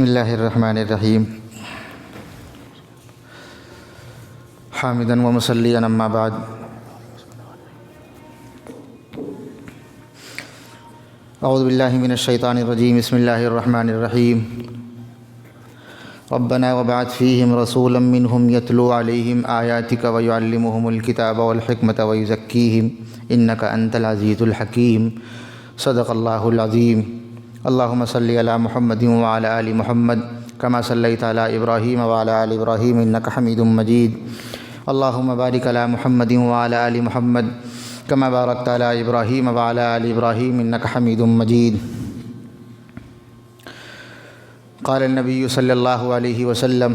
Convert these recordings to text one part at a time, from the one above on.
بسم اللہ الرحمن الرحیم حامدا و مصلیا اما بعد اعوذ باللہ من الشیطان الرجیم بسم اللہ الرحمن الرحیم ربنا وابعث فیہم رسولا منہم یتلو علیہم آیاتک ویعلمہم الکتاب والحکمۃ ویزکیہم انک انت العزیز الحکیم صدق اللہ العظیم اللہم صلی علی محمد وعلی آل محمد کما صلیت علی ابراہیم وعلی آل ابراہیم انک حمید مجید اللہم بارک علی محمد وعلی آل محمد کما بارکت علی ابراہیم وعلی آل ابراہیم انک حمید مجید قال النبی صلی اللہ علیہ وسلم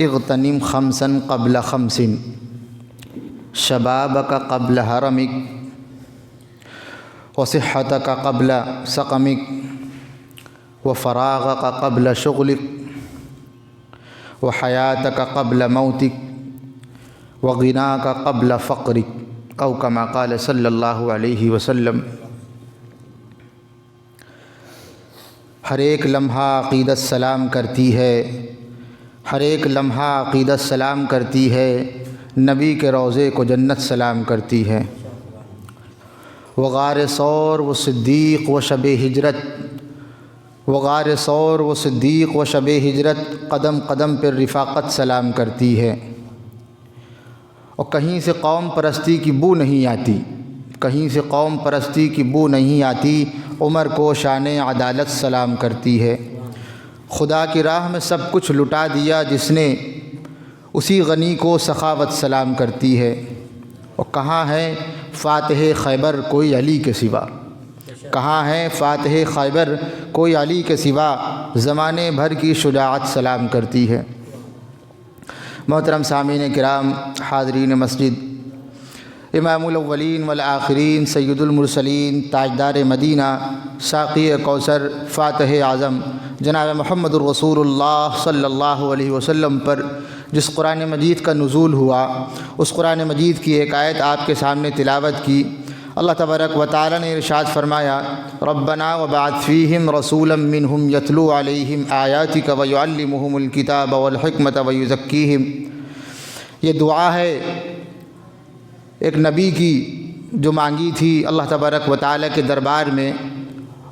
اغتنم خمسا قبل خمس شبابک قبل حرمک وصحتک قبل سقمک وفراغک قبل شغلک وحیاتک قبل موتک وغناک قبل فقرک او کما قال صلی اللہ علیہ وسلم۔ ہر ایک لمحہ عقیدت سلام کرتی ہے، ہر ایک لمحہ عقیدت سلام کرتی ہے، نبی کے روضے کو جنت سلام کرتی ہے۔ وغار ثور و صدیق و شب ہجرت، وغار ثور و صدیق و شب ہجرت قدم قدم پر رفاقت سلام کرتی ہے۔ اور کہیں سے قوم پرستی کی بو نہیں آتی، کہیں سے قوم پرستی کی بو نہیں آتی، عمر کو شان عدالت سلام کرتی ہے۔ خدا کی راہ میں سب کچھ لٹا دیا جس نے، اسی غنی کو سخاوت سلام کرتی ہے۔ اور کہاں ہے فاتح خیبر کوئی علی کے سوا، کہاں ہے فاتح خیبر کوئی علی کے سوا، زمانے بھر کی شجاعت سلام کرتی ہے۔ محترم سامعین کرام، حاضرین مسجد، امام الاولین والآخرین، سید المرسلین، تاجدار مدینہ، ساقی کوثر، فاتح اعظم جناب محمد الرسول اللہ صلی اللہ علیہ وسلم پر جس قرآن مجید کا نزول ہوا، اس قرآن مجید کی ایک آیت آپ کے سامنے تلاوت کی۔ اللہ تبارک و تعالی نے ارشاد فرمایا، ربنا وابعث فیہم رسولا منہم یتلو علیہم آیاتک ویعلمہم الکتاب والحکمۃ ویزکیہم۔ یہ دعا ہے ایک نبی کی جو مانگی تھی اللہ تبارک و تعالی کے دربار میں،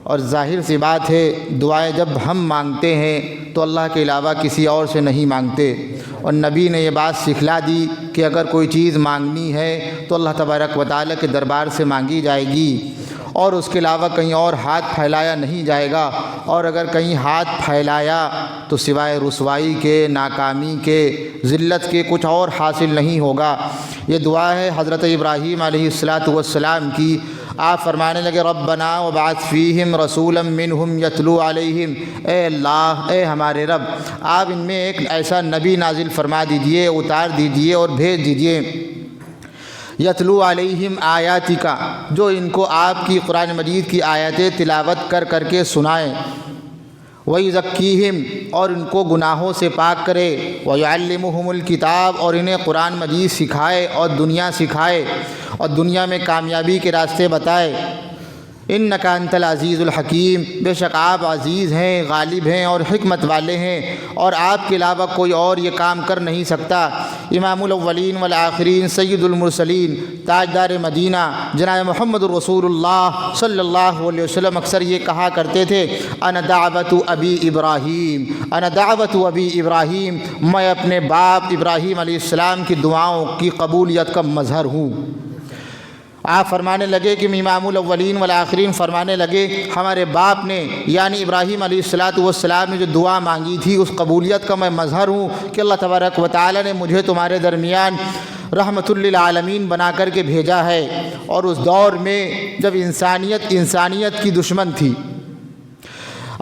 اور ظاہر سی بات ہے دعائیں جب ہم مانگتے ہیں تو اللہ کے علاوہ کسی اور سے نہیں مانگتے، اور نبی نے یہ بات سکھلا دی کہ اگر کوئی چیز مانگنی ہے تو اللہ تبارک و تعالی کے دربار سے مانگی جائے گی، اور اس کے علاوہ کہیں اور ہاتھ پھیلایا نہیں جائے گا، اور اگر کہیں ہاتھ پھیلایا تو سوائے رسوائی کے، ناکامی کے، ذلت کے کچھ اور حاصل نہیں ہوگا۔ یہ دعا ہے حضرت ابراہیم علیہ السلام کی۔ آپ فرمانے لگے، ربنا وابعث فیہم رسولا منہم یتلو علیہم، اے اللہ، اے ہمارے رب، آپ ان میں ایک ایسا نبی نازل فرما دیجئے، اتار دیجئے اور بھیج دیجئے، یتلو علیہم آیاتک، جو ان کو آپ کی قرآن مجید کی آیتیں تلاوت کر کر کے سنائیں، ویزکیہم، اور ان کو گناہوں سے پاک کرے، ویعلمہم الکتاب، اور انہیں قرآن مجید سکھائے اور دنیا سکھائے اور دنیا میں کامیابی کے راستے بتائے۔ انک انت العزیز الحکیم، بے شک آپ عزیز ہیں، غالب ہیں اور حکمت والے ہیں، اور آپ کے علاوہ کوئی اور یہ کام کر نہیں سکتا۔ امام الاولین والآخرین، سید المرسلین، تاجدار مدینہ جناب محمد الرسول اللہ صلی اللہ علیہ وسلم اکثر یہ کہا کرتے تھے، انا دعوت ابی ابراہیم، انا دعوت ابی ابراہیم، میں اپنے باپ ابراہیم علیہ السلام کی دعاؤں کی قبولیت کا مظہر ہوں۔ آپ فرمانے لگے کہ امام الاولین والآخرین فرمانے لگے، ہمارے باپ نے یعنی ابراہیم علیہ السلام نے جو دعا مانگی تھی اس قبولیت کا میں مظہر ہوں کہ اللہ تبارک و تعالی نے مجھے تمہارے درمیان رحمت للعالمین بنا کر کے بھیجا ہے۔ اور اس دور میں جب انسانیت کی دشمن تھی،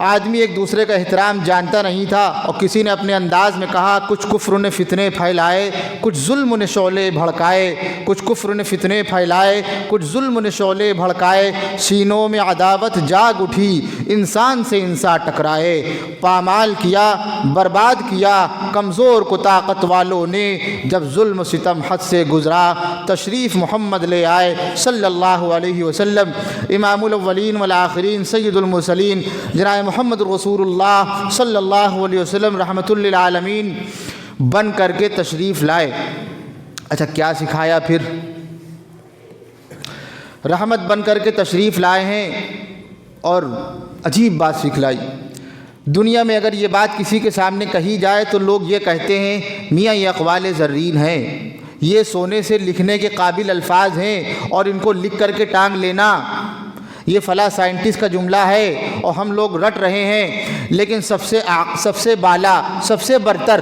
آدمی ایک دوسرے کا احترام جانتا نہیں تھا، اور کسی نے اپنے انداز میں کہا، کچھ کفر نے فتنے پھیلائے، کچھ ظلم نے شعلے بھڑکائے، کچھ کفر نے فتنے پھیلائے، کچھ ظلم نے شعلے بھڑکائے، سینوں میں عداوت جاگ اٹھی، انسان سے انسان ٹکرائے، پامال کیا، برباد کیا کمزور کو طاقت والوں نے، جب ظلم ستم حد سے گزرا تشریف محمد لے آئے صلی اللہ علیہ وسلم۔ امام الاولین والآخرین سید المرسلین جناب محمد رسول اللہ صلی اللہ علیہ وسلم رحمۃ للعالمین بن کر کے تشریف لائے۔ اچھا کیا سکھایا پھر؟ رحمت بن کر کے تشریف لائے ہیں اور عجیب بات سکھلائی۔ دنیا میں اگر یہ بات کسی کے سامنے کہی جائے تو لوگ یہ کہتے ہیں میاں یہ اقوال زرین ہیں، یہ سونے سے لکھنے کے قابل الفاظ ہیں اور ان کو لکھ کر کے ٹانگ لینا یہ فلاں سائنٹسٹ کا جملہ ہے اور ہم لوگ رٹ رہے ہیں۔ لیکن سب سے بالا، سب سے برتر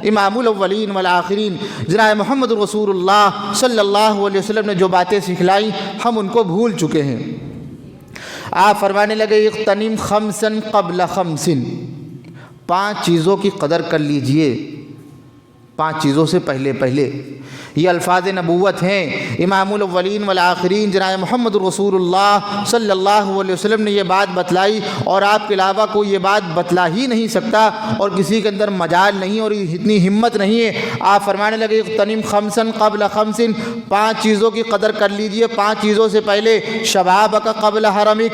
امام الاولین والآخرین جناب محمد رسول اللہ صلی اللہ علیہ وسلم نے جو باتیں سکھلائیں ہم ان کو بھول چکے ہیں۔ آپ فرمانے لگے اغتنم خمسا قبل خمس، 5 چیزوں کی قدر کر لیجئے 5 چیزوں سے پہلے۔ یہ الفاظ نبوت ہیں۔ امام الاولین والآخرین جناب محمد رسول اللہ صلی اللہ علیہ وسلم نے یہ بات بتلائی اور آپ کے علاوہ کوئی یہ بات بتلا ہی نہیں سکتا اور کسی کے اندر مجال نہیں اور اتنی ہمت نہیں ہے۔ آپ فرمانے لگے اغتنم خمسا قبل خمس، 5 چیزوں کی قدر کر لیجئے 5 چیزوں سے پہلے۔ شبابک قبل حرمک،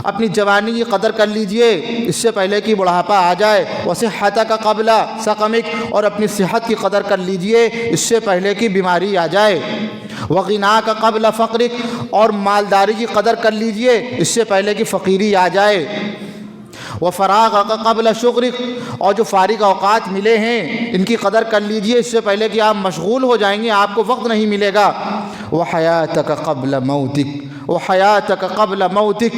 اپنی جوانی کی قدر کر لیجئے اس سے پہلے کہ بڑھاپا آ جائے۔ وصحتک قبل سقمک، اور اپنی صحت کی قدر کر لیجئے اس سے پہلے کہ بیماری آ جائے۔ وغناک قبل فقرک، اور مالداری کی قدر کر لیجئے اس سے پہلے کہ فقیری آ جائے۔ وفراغک قبل شغلک، اور جو فارغ اوقات ملے ہیں ان کی قدر کر لیجئے اس سے پہلے کہ آپ مشغول ہو جائیں گے، آپ کو وقت نہیں ملے گا۔ وحیاتک قبل موتک، وحیاتک قبل موتک،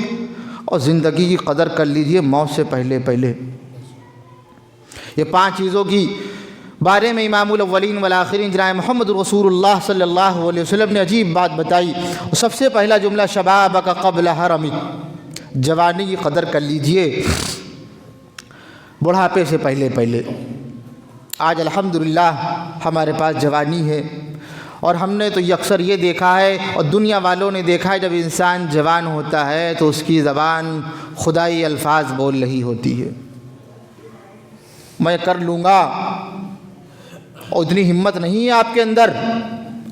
اور زندگی کی قدر کر لیجئے موت سے پہلے۔ یہ 5 چیزوں کی بارے میں امام الاولین والآخرین جناب محمد رسول اللہ صلی اللہ علیہ وسلم نے عجیب بات بتائی۔ سب سے پہلا جملہ شبابک قبل حرمک، جوانی کی قدر کر لیجئے بڑھاپے سے پہلے۔ آج الحمدللہ ہمارے پاس جوانی ہے اور ہم نے تو اکثر یہ دیکھا ہے اور دنیا والوں نے دیکھا ہے، جب انسان جوان ہوتا ہے تو اس کی زبان خدائی الفاظ بول رہی ہوتی ہے، میں کر لوں گا، اور اتنی ہمت نہیں ہے آپ کے اندر۔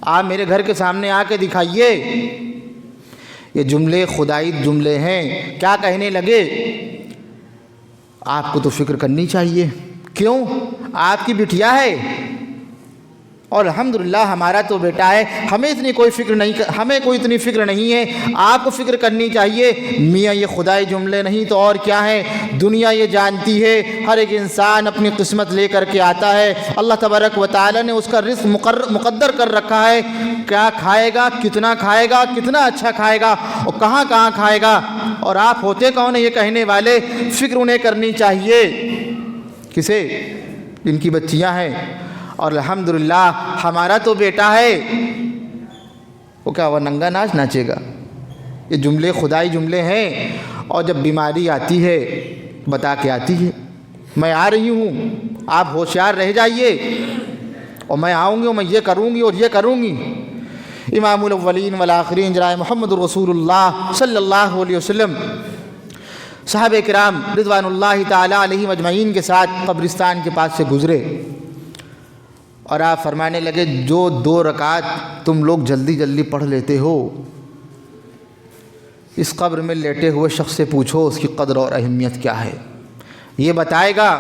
آپ میرے گھر کے سامنے آ کے دکھائیے، یہ جملے خدائی جملے ہیں، کیا کہنے لگے؟ آپ کو تو فکر کرنی چاہیے۔ کیوں؟ آپ کی بٹیا ہے اور الحمدللہ ہمارا تو بیٹا ہے، ہمیں کوئی اتنی فکر نہیں ہے۔ آپ کو فکر کرنی چاہیے۔ میاں یہ خدائی جملے نہیں تو اور کیا ہے؟ دنیا یہ جانتی ہے ہر ایک انسان اپنی قسمت لے کر کے آتا ہے، اللہ تبارک و تعالی نے اس کا رزق مقدر کر رکھا ہے، کیا کھائے گا، کتنا اچھا کھائے گا اور کہاں کھائے گا۔ اور آپ ہوتے کون ہیں یہ کہنے والے؟ فکر انہیں کرنی چاہیے۔ کسے؟ جن کی بچیاں ہیں۔ اور الحمدللہ ہمارا تو بیٹا ہے، وہ کیا وہ ننگا ناچ ناچے گا؟ یہ جملے خدائی جملے ہیں۔ اور جب بیماری آتی ہے بتا کے آتی ہے، میں آ رہی ہوں، آپ ہوشیار رہ جائیے، اور میں آؤں گی اور میں یہ کروں گی اور یہ کروں گی۔ امام الاولین والآخرین جناب محمد رسول اللہ صلی اللہ علیہ وسلم صحابہ کرام رضوان اللہ تعالی علیہم اجمعین کے ساتھ قبرستان کے پاس سے گزرے اور آپ فرمانے لگے جو 2 رکعت تم لوگ جلدی پڑھ لیتے ہو، اس قبر میں لیٹے ہوئے شخص سے پوچھو اس کی قدر اور اہمیت کیا ہے، یہ بتائے گا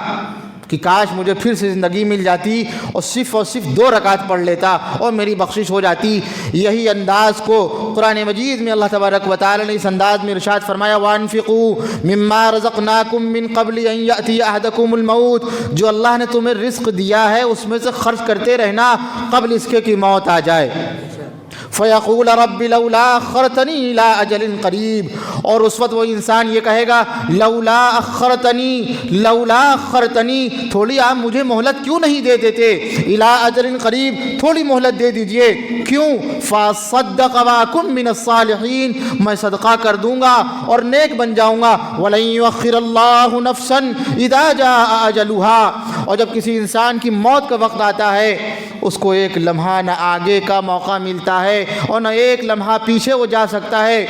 کہ کاش مجھے پھر سے زندگی مل جاتی اور صرف 2 رکعت پڑھ لیتا اور میری بخشش ہو جاتی۔ یہی انداز کو قرآن مجید میں اللہ تبارک و تعالی نے اس انداز میں ارشاد فرمایا، وَأَنفِقُوا مِمَّا رَزَقْنَاكُم مِّن قَبْلِ أَن يَأْتِيَ أَحَدَكُمُ الْمَوْتُ، جو اللہ نے تمہیں رزق دیا ہے اس میں سے خرچ کرتے رہنا قبل اس کے کہ موت آ جائے۔ فَيَقُولَ رَبِّ لَوْلَا أَخَّرْتَنِي إِلَىٰ أَجَلٍ قَرِيبٍ، اور اس وقت وہ انسان یہ کہے گا لولا اخرتنی، تھوڑی آپ مجھے مہلت کیوں نہیں دے دیتے، اِلَىٰ أَجَلٍ قَرِيبٍ، تھوڑی مہلت دے دیجئے، کیوں؟ فَأَصَّدَّقَ وَأَكُن مِّنَ الصَّالِحِينَ، میں صدقہ کر دوں گا اور نیک بن جاؤں گا۔ وَلَن يُؤَخِّرَ اللَّهُ نَفْسًا إِذَا جَاءَ أَجَلُهَا، اور جب کسی انسان کی موت کا وقت آتا ہے اس کو ایک لمحہ نہ آگے کا موقع ملتا ہے اور نہ ایک لمحہ پیچھے وہ جا سکتا ہے۔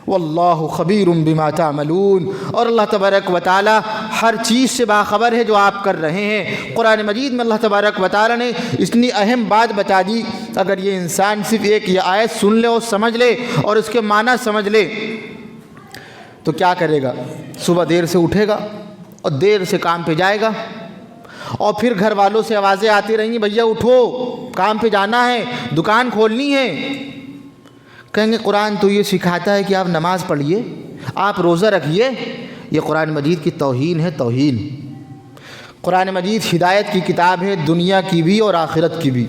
واللہ خبیر بما تعملون، اور اللہ تبارک و تعالی ہر چیز سے باخبر ہے جو آپ کر رہے ہیں۔ قرآن مجید میں اللہ تبارک و تعالی نے اتنی اہم بات بتا دی، اگر یہ انسان صرف ایک یہ آیت سن لے اور سمجھ لے اور اس کے معنی سمجھ لے تو کیا کرے گا؟ صبح دیر سے اٹھے گا اور دیر سے کام پہ جائے گا، اور پھر گھر والوں سے آوازیں آتی رہیں گی بھیا اٹھو کام پہ جانا ہے، دکان کھولنی ہے۔ کہیں گے قرآن تو یہ سکھاتا ہے کہ آپ نماز پڑھیے، آپ روزہ رکھیے۔ یہ قرآن مجید کی توہین ہے، توہین۔ قرآن مجید ہدایت کی کتاب ہے، دنیا کی بھی اور آخرت کی بھی۔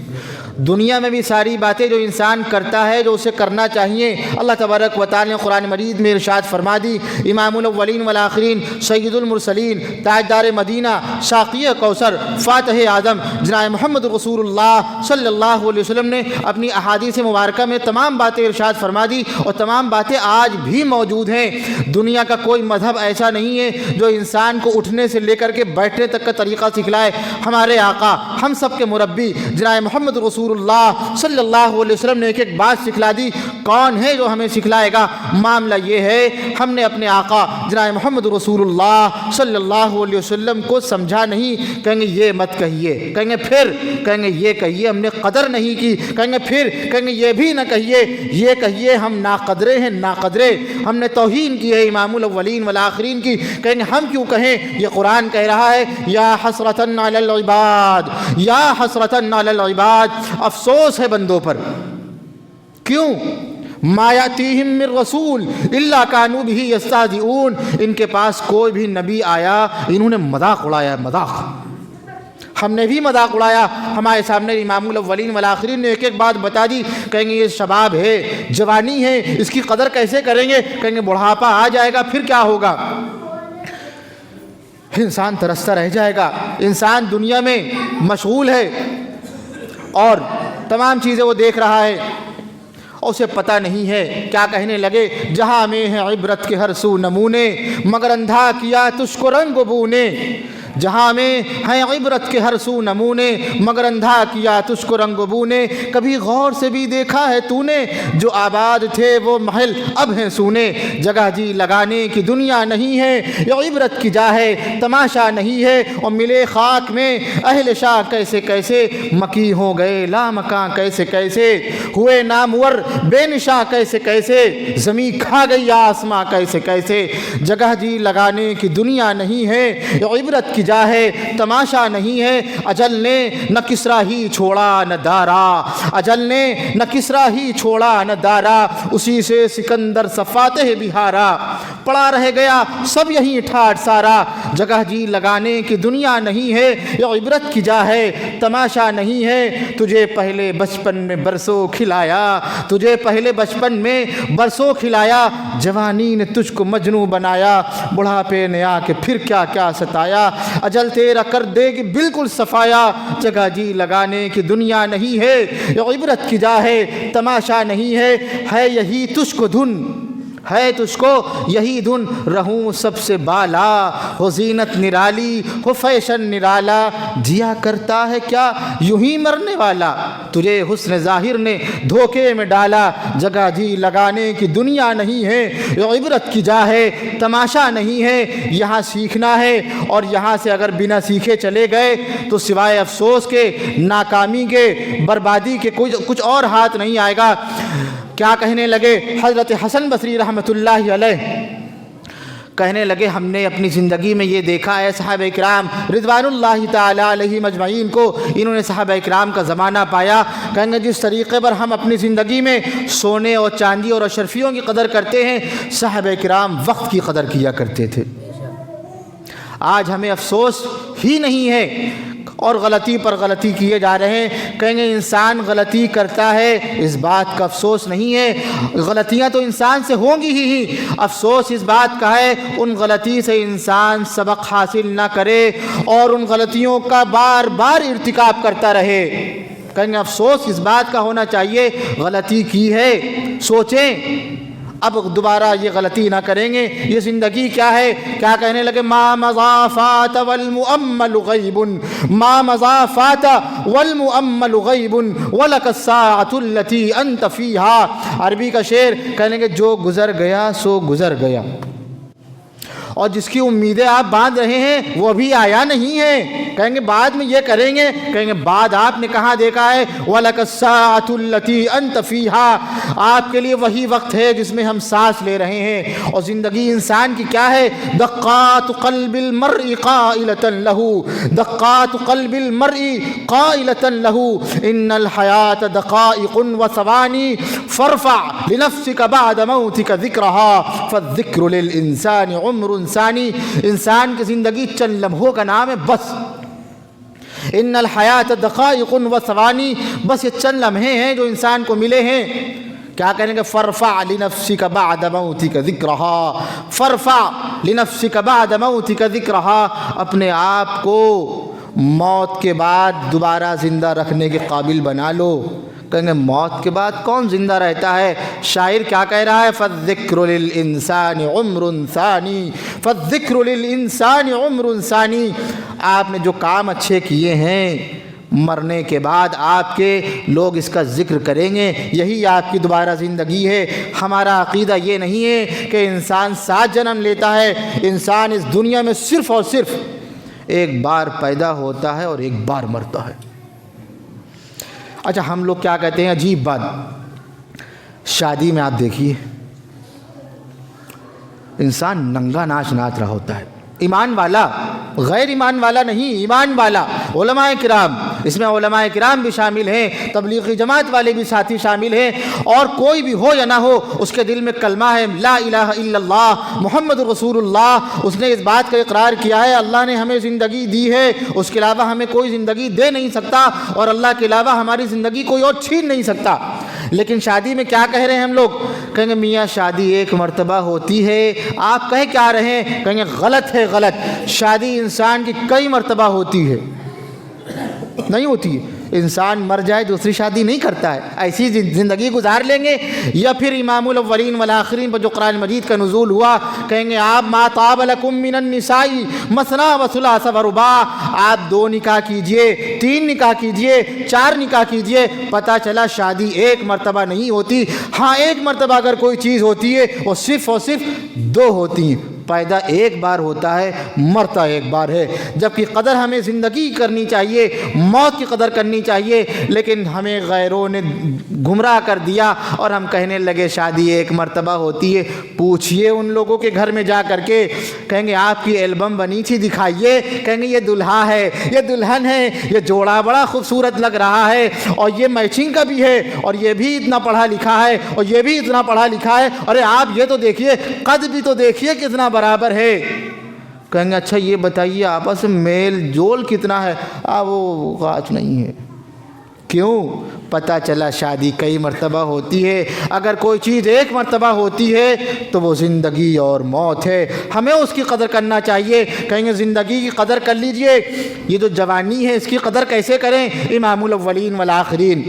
دنیا میں بھی ساری باتیں جو انسان کرتا ہے جو اسے کرنا چاہیے، اللہ تبارک و تعالی نے قرآن مجید میں ارشاد فرما دی، امام الاولین والآخرین، سید المرسلین، تاجدار مدینہ، ساقی کوثر، فاتح اعظم جناب محمد رسول اللہ صلی اللہ علیہ وسلم نے اپنی احادیث مبارکہ میں تمام باتیں ارشاد فرما دی، اور تمام باتیں آج بھی موجود ہیں۔ دنیا کا کوئی مذہب ایسا نہیں ہے جو انسان کو اٹھنے سے لے کر کے بیٹھنے تک کا طریقہ سکھلائے۔ ہمارے آقا، ہم سب کے مربی جناب محمد رسول اللہ صلی اللہ علیہ وسلم نے ایک ایک بات سکھلا دی۔ کون ہے جو ہمیں سکھلائے گا؟ معاملہ یہ ہے ہم نے اپنے آقا جناب محمد رسول اللہ صلی اللہ علیہ وسلم کو سمجھا نہیں۔ کہیں گے یہ مت کہیے، کہیں گے پھر، کہیں گے یہ کہیے ہم نے قدر نہیں کی، کہیں گے پھر، کہیں گے یہ بھی نہ کہیے، یہ کہیے ہم ناقدرے ہیں، ناقدرے، ہم نے توہین کی ہے امام الاولین والآخرین کی۔ کہیں گے ہم کیوں کہیں؟ یہ قرآن کہہ رہا ہے یا حسرتن علی العباد، یا حسرتن علی العباد، افسوس ہے بندوں پر۔ کیوں؟ ما یاتیہم من رسول الا کانوا بہ یستہزئون، ان کے پاس کوئی بھی نبی آیا انہوں نے مذاق اڑایا، مذاق۔ ہم نے بھی مذاق اڑایا، ہمارے سامنے امام الاولین والآخرین نے ایک ایک بات بتا دی۔ کہیں گے یہ شباب ہے، جوانی ہے، اس کی قدر کیسے کریں گے؟ کہیں گے بڑھاپا آ جائے گا پھر کیا ہوگا؟ انسان ترستا رہ جائے گا۔ انسان دنیا میں مشغول ہے اور تمام چیزیں وہ دیکھ رہا ہے اور اسے پتہ نہیں ہے۔ کیا کہنے لگے؟ جہاں میں ہے عبرت کے ہر سو نمونے، مگر اندھا کیا تجھ کو رنگ بو نے۔ جہاں میں ہیں عبرت کے ہر سو نمونے، مگر اندھا کیا تجھ کو رنگ بو نے۔ کبھی غور سے بھی دیکھا ہے تو نے، جو آباد تھے وہ محل اب ہیں سونے۔ جگہ جی لگانے کی دنیا نہیں ہے، یہ عبرت کی جا ہے، تماشا نہیں ہے۔ اور ملے خاک میں اہل شاہ کیسے کیسے، مکی ہو گئے لامکاں کیسے کیسے، ہوئے نامور بے نشاں کیسے کیسے، زمین کھا گئی آسماں کیسے کیسے۔ جگہ جی لگانے کی دنیا نہیں ہے، یہ عبرت کی جا ہے، تماشا نہیں ہے۔ اجل نے نہ کسرا ہی چھوڑا نہ دارا، اجل نے نہ کسرا ہی چھوڑا نہ دارا، اسی سے سکندر صفاتہ بہارا، پڑا رہ گیا سب یہیں ٹھاٹ سارا۔ جگہ جی لگانے کی دنیا نہیں ہے، یہ عبرت کی جا ہے، تماشا نہیں ہے۔ تجھے پہلے بچپن میں برسوں کھلایا، تجھے پہلے بچپن میں برسوں کھلایا، جوانی نے تجھ کو مجنوں بنایا، بڑھاپے نے آ کے پھر کیا کیا ستایا۔ اجل تیرا کر دے گی بالکل صفایا، جگہ جی لگانے کی دنیا نہیں ہے، یہ عبرت کی جا ہے، تماشا نہیں ہے یہی تجھ کو دھن، ہے تجھ کو یہی دھن، رہوں سب سے بالا، ہو زینت نرالی، ہو فیشن نرالا، جیا کرتا ہے کیا یوں ہی مرنے والا، تجھے حسن ظاہر نے دھوکے میں ڈالا۔ جگہ جی لگانے کی دنیا نہیں ہے، یہ عبرت کی جا ہے، تماشا نہیں ہے۔ یہاں سیکھنا ہے، اور یہاں سے اگر بنا سیکھے چلے گئے تو سوائے افسوس کے، ناکامی کے، بربادی کے کچھ اور ہاتھ نہیں آئے گا۔ کیا کہنے لگے حضرت حسن بصری رحمۃ اللہ علیہ؟ کہنے لگے ہم نے اپنی زندگی میں یہ دیکھا ہے صحابہ کرام رضوان اللہ تعالی علیہم اجمعین کو، انہوں نے صحابہ کرام کا زمانہ پایا۔ کہیں گے جس طریقے پر ہم اپنی زندگی میں سونے اور چاندی اور اشرفیوں کی قدر کرتے ہیں، صحابہ کرام وقت کی قدر کیا کرتے تھے۔ آج ہمیں افسوس ہی نہیں ہے اور غلطی پر غلطی کیے جا رہے ہیں۔ کہیں گے انسان غلطی کرتا ہے، اس بات کا افسوس نہیں ہے، غلطیاں تو انسان سے ہوں گی ہی، افسوس اس بات کا ہے ان غلطی سے انسان سبق حاصل نہ کرے اور ان غلطیوں کا بار بار ارتکاب کرتا رہے۔ کہیں گے افسوس اس بات کا ہونا چاہیے غلطی کی ہے، سوچیں اب دوبارہ یہ غلطی نہ کریں گے۔ یہ زندگی کیا ہے؟ کیا کہنے لگے ما مضى فات والمؤمل غیب، ما مضى فات والمؤمل غیب ولک الساعة التي انت فیہا۔ عربی کا شعر، کہنے لگے جو گزر گیا سو گزر گیا، اور جس کی امیدیں آپ باندھ رہے ہیں وہ ابھی آیا نہیں ہے. کہیں گے بعد میں یہ کریں گے, کہیں گے بعد آپ نے کہاں دیکھا ہے؟ وَلَكَ السَّاعَةُ الَّتِي أَنْتَ فِيهَا, آپ کے لیے وہی وقت ہے جس میں ہم سانس لے رہے ہیں. اور زندگی انسان کی کیا ہے؟ دقات قلب المرء قائلة له, دقات قلب المرء قائلة له ان الحیات دقائق وثوانی فارفع لنفسك بعد موتك ذکرها فالذکر للانسان عمر ثانی. انسان کی زندگی چند لمحوں کا نام ہے بس. ان الحیات دقائق وثوانی, بس یہ چند لمحے ہیں جو انسان کو ملے ہیں. کیا کہیں گے؟ فرفع لنفسک بعد موتک ذکرہا, فرفع لنفسک بعد موتک ذکرہا, اپنے آپ کو موت کے بعد دوبارہ زندہ رکھنے کے قابل بنا لو. کہیں گے موت کے بعد کون زندہ رہتا ہے؟ شاعر کیا کہہ رہا ہے؟ فالذکر للانسان عمر ثانی, فالذکر للانسان عمر ثانی. آپ نے جو کام اچھے کیے ہیں مرنے کے بعد آپ کے لوگ اس کا ذکر کریں گے, یہی آپ کی دوبارہ زندگی ہے. ہمارا عقیدہ یہ نہیں ہے کہ انسان 7 جنم لیتا ہے. انسان اس دنیا میں صرف اور صرف ایک بار پیدا ہوتا ہے اور ایک بار مرتا ہے. اچھا ہم لوگ کیا کہتے ہیں؟ عجیب بات, شادی میں آپ دیکھیے انسان ننگا ناچ ناچ رہا ہوتا ہے. ایمان والا, غیر ایمان والا نہیں, ایمان والا. علماء کرام, اس میں علماء کرام بھی شامل ہیں, تبلیغی جماعت والے بھی ساتھی شامل ہیں, اور کوئی بھی ہو یا نہ ہو اس کے دل میں کلمہ ہے لا الہ الا اللہ محمد رسول اللہ. اس نے اس بات کا اقرار کیا ہے اللہ نے ہمیں زندگی دی ہے, اس کے علاوہ ہمیں کوئی زندگی دے نہیں سکتا, اور اللہ کے علاوہ ہماری زندگی کوئی اور چھین نہیں سکتا. لیکن شادی میں کیا کہہ رہے ہیں ہم لوگ؟ کہیں گے میاں شادی ایک مرتبہ ہوتی ہے. آپ کہہ کیا رہے ہیں؟ کہیں گے غلط ہے, غلط. شادی انسان کی کئی مرتبہ ہوتی ہے. نہیں ہوتی ہے. انسان مر جائے دوسری شادی نہیں کرتا ہے, ایسی زندگی گزار لیں گے. یا پھر امام الاولین والآخرین پر جو قرآن مجید کا نزول ہوا, کہیں گے آپ ما طاب لکم من النساء مثنی وثلاث ورباع, آپ 2 نکاح کیجئے, 3 نکاح کیجئے, 4 نکاح کیجئے. پتہ چلا شادی ایک مرتبہ نہیں ہوتی. ہاں ایک مرتبہ اگر کوئی چیز ہوتی ہے وہ صرف اور صرف 2 ہوتی ہیں. پیدا ایک بار ہوتا ہے, مرتا ایک بار ہے. جبکہ قدر ہمیں زندگی کرنی چاہیے, موت کی قدر کرنی چاہیے, لیکن ہمیں غیروں نے گمراہ کر دیا اور ہم کہنے لگے شادی ایک مرتبہ ہوتی ہے. پوچھئے ان لوگوں کے گھر میں جا کر کے, کہیں گے آپ کی البم بنی تھی دکھائیے, کہیں گے یہ دلہا ہے, یہ دلہن ہے, یہ جوڑا بڑا خوبصورت لگ رہا ہے, اور یہ میچنگ کا بھی ہے, اور یہ بھی اتنا پڑھا لکھا ہے, اور یہ بھی اتنا پڑھا لکھا ہے. ارے آپ یہ تو دیکھیے, قد بھی تو دیکھیے کتنا برابر ہے. کہیں گے اچھا یہ بتائیے آپس میں میل جول کتنا ہے؟ وہ خاص نہیں ہے. کیوں؟ پتہ چلا شادی کئی مرتبہ ہوتی ہے. اگر کوئی چیز ایک مرتبہ ہوتی ہے تو وہ زندگی اور موت ہے, ہمیں اس کی قدر کرنا چاہیے. کہیں گے زندگی کی قدر کر لیجئے, یہ جو جوانی ہے اس کی قدر کیسے کریں؟ امام الاولین والآخرین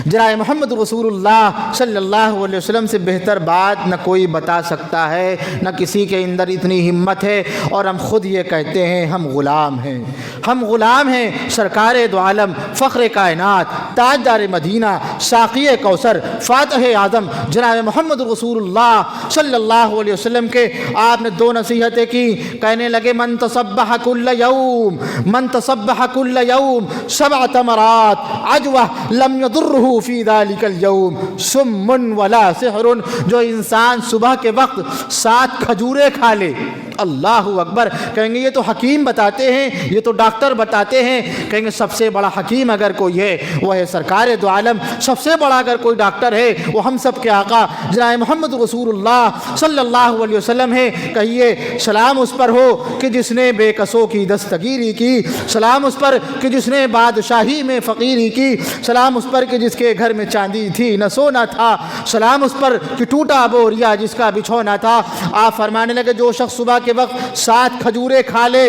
جناب محمد رسول اللہ صلی اللہ علیہ وسلم سے بہتر بات نہ کوئی بتا سکتا ہے, نہ کسی کے اندر اتنی ہمت ہے. اور ہم خود یہ کہتے ہیں ہم غلام ہیں, ہم غلام ہیں سرکار دو عالم, فخر کائنات, تاجدار مدینہ, ساقی کوثر, فاتح اعظم جناب محمد رسول اللہ صلی اللہ علیہ وسلم کے. آپ نے 2 نصیحتیں کی, کہنے لگے من تصبح کل یوم, من تصبح کل یوم 7 تمرات عجوہ لم یضرہ فی ذلک اليوم سم ولا سحر. جو انسان صبح کے وقت 7 کھجوریں کھا لے, اللہ اکبر. کہیں گے یہ تو حکیم بتاتے ہیں, یہ تو ڈاکٹر بتاتے ہیں. کہیں گے سب سے بڑا حکیم اگر کوئی ہے وہ ہے سرکار دو عالم. سب سے بڑا اگر کوئی ڈاکٹر ہے وہ ہم سب کے آقا جناب محمد رسول اللہ صلی اللہ علیہ وسلم ہے. کہیے سلام اس پر ہو کہ جس نے بے کسوں کی دستگیری کی, سلام اس پر کہ جس نے بادشاہی میں فقیری کی, سلام اس پر کہ جس کے گھر میں چاندی تھی نہ سونا تھا, سلام اس پر کہ ٹوٹا بوریا جس کا بچھونا تھا. آپ فرمانے لگے جو شخص صبح کے وقت 7 کھجوریں کھا لے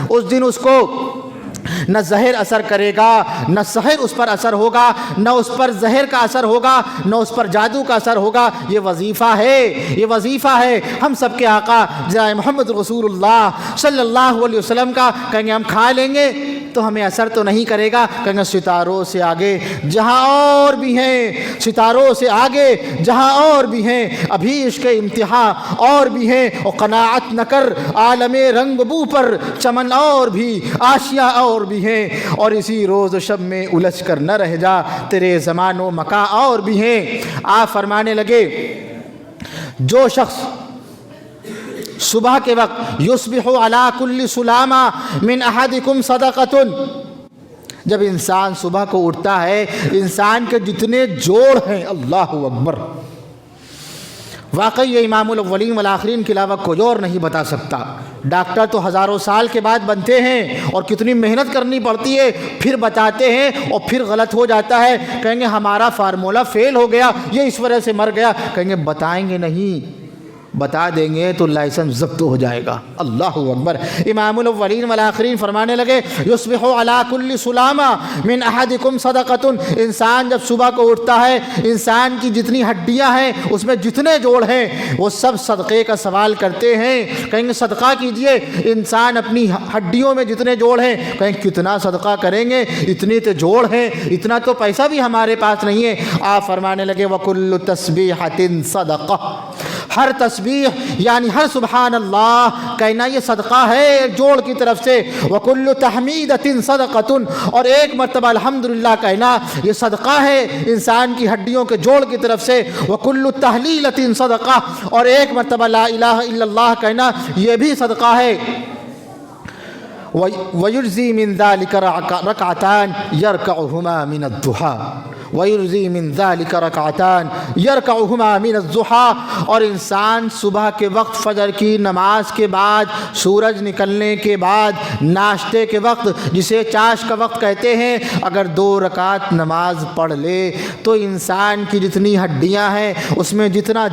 اس دن اس کو نہ زہر اثر کرے گا, نہ سحر اس پر اثر ہوگا, نہ اس پر زہر کا اثر ہوگا, نہ اس پر جادو کا اثر ہوگا. یہ وظیفہ ہے, یہ وظیفہ ہے ہم سب کے آقا جناب محمد رسول اللہ صلی اللہ علیہ وسلم کا. کہیں گے ہم کھا لیں گے تو ہمیں اثر تو نہیں کرے گا. کہیں گے ستاروں سے آگے جہاں اور بھی ہیں, ستاروں سے آگے جہاں اور بھی ہیں, ابھی عشق انتہا اور بھی ہیں, اور قناعت نہ کر عالم رنگ بو پر, چمن اور بھی آشیاء اور بھی ہیں, اور اسی روز و شب میں الجھ کر نہ رہ جا, تیرے زمان و مکان اور بھی ہیں. آپ فرمانے لگے جو شخص صبح کے وقت یصبح علی کل سلامہ من احدکم صدقۃ, جب انسان صبح کو اٹھتا ہے, انسان کے جتنے جوڑ ہیں, اللہ اکبر, واقعی یہ امام الاولین والآخرین کے علاوہ کوئی اور نہیں بتا سکتا. ڈاکٹر تو ہزاروں سال کے بعد بنتے ہیں اور کتنی محنت کرنی پڑتی ہے, پھر بتاتے ہیں اور پھر غلط ہو جاتا ہے. کہیں گے ہمارا فارمولہ فیل ہو گیا, یہ اس وجہ سے مر گیا. کہیں گے بتائیں گے نہیں, بتا دیں گے تو لائسنس ضبط ہو جائے گا. اللہ اکبر. امام الاولین والآخرین فرمانے لگے یصبح علی کل سلامہ من احدکم صدقۃ, انسان جب صبح کو اٹھتا ہے, انسان کی جتنی ہڈیاں ہیں اس میں جتنے جوڑ ہیں وہ سب صدقے کا سوال کرتے ہیں. کہیں گے صدقہ کیجئے. انسان اپنی ہڈیوں میں جتنے جوڑ ہیں, کہیں کتنا صدقہ کریں گے, اتنے تو جوڑ ہیں, اتنا تو پیسہ بھی ہمارے پاس نہیں ہے. آپ فرمانے لگے وَكُلُّ تَسْبِيحَةٍ صَدَقَةٍ, ہر تسبیح یعنی ہر سبحان اللہ کہنا یہ صدقہ ہے جوڑ کی طرف سے. وَكُلُّ تَحْمِيدَةٍ صَدَقَةٌ, اور ایک مرتبہ الحمدللہ کہنا یہ صدقہ ہے انسان کی ہڈیوں کے جوڑ کی طرف سے. وَكُلُّ تَحْلِيلَةٍ صَدَقَةٌ, اور ایک مرتبہ لا الہ الا اللہ کہنا یہ بھی صدقہ ہے. وَيُجْزِي مِن ذَلِكَ رَكْعَتَانِ يَرْكَعُهُمَا مِنَ الضُّحَىٰ, وَيُرْزِي مِن ذَلِكَ رَكْعَتَانِ يَرْكَعُهُمَا مِنَ الضُّحَىٰ, اور انسان صبح کے وقت فجر کی نماز کے بعد, سورج نکلنے کے بعد, ناشتے کے وقت جسے چاش کا وقت کہتے ہیں, اگر 2 رکعت نماز پڑھ لے تو انسان کی جتنی ہڈیاں ہیں اس میں جتنے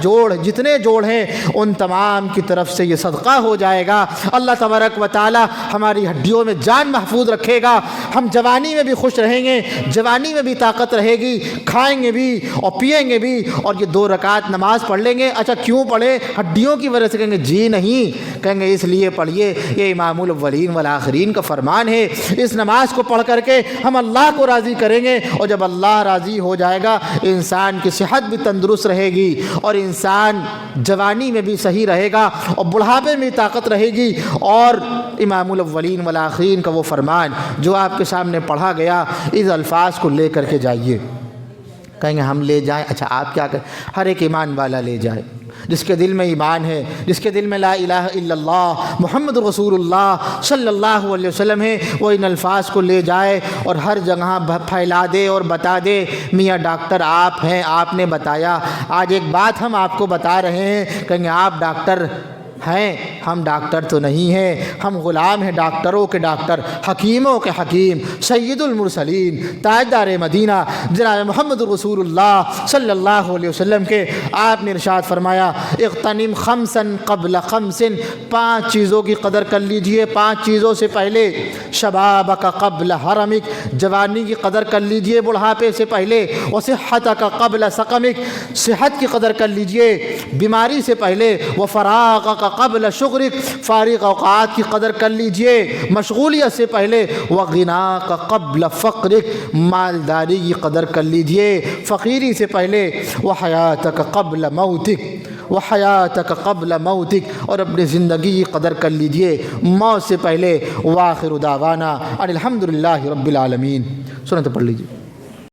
جوڑ ہیں ان تمام کی طرف سے یہ صدقہ ہو جائے گا. اللہ تبارک و تعالی ہماری ہڈیوں میں جان محفوظ رکھے گا. ہم جوانی میں بھی خوش رہیں گے, جوانی میں بھی طاقت رہے گی, کھائیں گے بھی اور پئیں گے بھی, اور یہ 2 رکعت نماز پڑھ لیں گے. اچھا کیوں پڑھے؟ ہڈیوں کی وجہ سے. کہیں گے جی نہیں, کہیں گے اس لیے پڑھیے, یہ امام الاولین والآخرین کا فرمان ہے. اس نماز کو پڑھ کر کے ہم اللہ کو راضی کریں گے, اور جب اللہ راضی ہو جائے گا انسان کی صحت بھی تندرست رہے گی, اور انسان جوانی میں بھی صحیح رہے گا, اور بڑھاپے میں طاقت رہے گی. اور امام الاولین والآخرین کا وہ فرمان جو آپ کے سامنے پڑھا گیا, اس الفاظ کو لے کر کے جائیے. کہیں گے ہم لے جائیں. اچھا آپ کیا کریں؟ ہر ایک ایمان والا لے جائے, جس کے دل میں ایمان ہے, جس کے دل میں لا الہ الا اللہ محمد رسول اللہ صلی اللہ علیہ وسلم ہے, وہ ان الفاظ کو لے جائے اور ہر جگہ پھیلا دے اور بتا دے میاں ڈاکٹر آپ ہیں, آپ نے بتایا. آج ایک بات ہم آپ کو بتا رہے ہیں, کہیں گے آپ ڈاکٹر ہیں, ہم ڈاکٹر تو نہیں ہیں, ہم غلام ہیں ڈاکٹروں کے ڈاکٹر, حکیموں کے حکیم, سید المرسلین, تاجدار مدینہ جناب محمد رسول اللہ صلی اللہ علیہ وسلم کے. آپ نے ارشاد فرمایا اغتنم خمسا قبل خمس, 5 چیزوں کی قدر کر لیجئے 5 چیزوں سے پہلے. شبابک قبل حرمک, جوانی کی قدر کر لیجئے بڑھاپے سے پہلے. وصحتک قبل سقمک, صحت کی قدر کر لیجئے بیماری سے پہلے. وفراغک قبل شغلک, فارغ اوقات کی قدر کر لیجئے مشغولیت سے پہلے. وغناک قبل فقرک, مالداری کی قدر کر لیجئے فقیری سے پہلے. وحیاتک قبل موتک, وحیاتک قبل موتک, اور اپنی زندگی کی قدر کر لیجئے موت سے پہلے. وآخر دعوانا ان الحمدللہ رب العالمین. سنت پڑھ لیجئے.